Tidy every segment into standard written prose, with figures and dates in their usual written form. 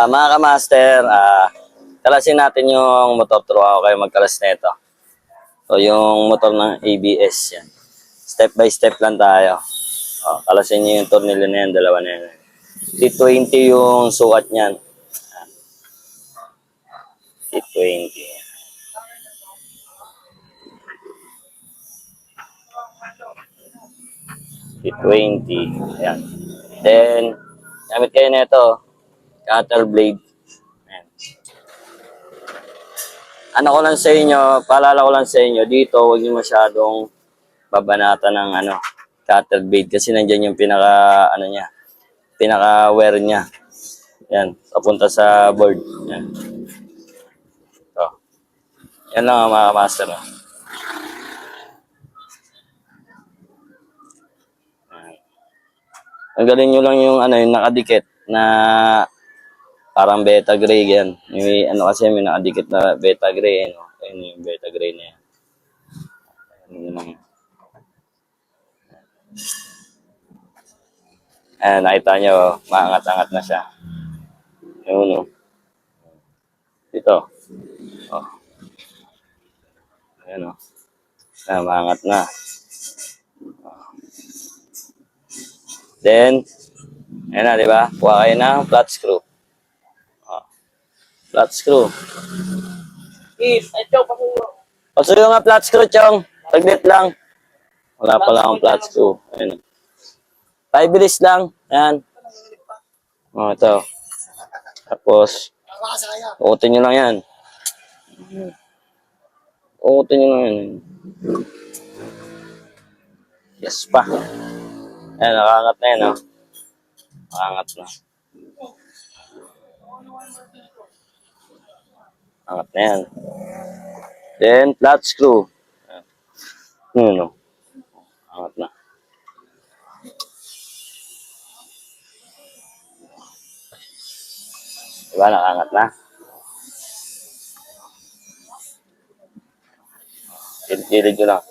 Mga kamaster, kalasin natin yung motor. Turuan ako kayo magkalas nito. So, yung motor ng ABS yan. Step by step lang tayo. Kalasin nyo yung tornilyo na yan, dalawa na yan. T20 yung sukat niyan. T20. T20. Ayan. Then, gamit kayo nito, cutter blade. Ayan. Ano ko lang sa inyo, paalala ko lang sa inyo, dito huwag nyo masyadong babanatan ng cutter blade kasi nandiyan yung pinaka wear niya. Yan, papunta sa board. Yan. So, yan lang mga master. Tanggalin nyo lang yung yung nakadikit na parang beta gray yan. May kasi may nakadikit na beta gray. Ayun yung beta gray na yan. Ayun lang. Ayan, nakita nyo, maangat-angat na siya. Yun, dito. Ayan, maangat na. Then, ayan na, di ba? Kuha kayo ng flat screw. Flat screw. Pasuyo nga flat screw, Chong. Taglit lang. Wala pala akong flat screw. Ayan. 5 bilis lang. Ayan. Ito. Tapos, uutin nyo lang yan. Uutin nyo lang yan. Yes pa. Ayan, nakaangat na yan, Nakaangat na. Angat na yan. Then, flat screw. Ayan. Angat na. Diba, nakaangat na? Kilid nyo lang.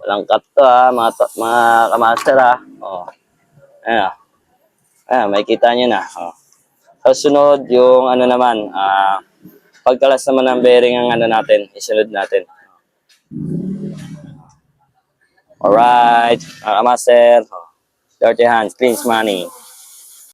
Walang cut to mga kamaster Ayan Ayan, makikita nyo na. Sa sunod, yung naman, pagkalas naman ng bearing ang natin, isunod natin. Alright, mga kamaster. Dirty hands, cleans money.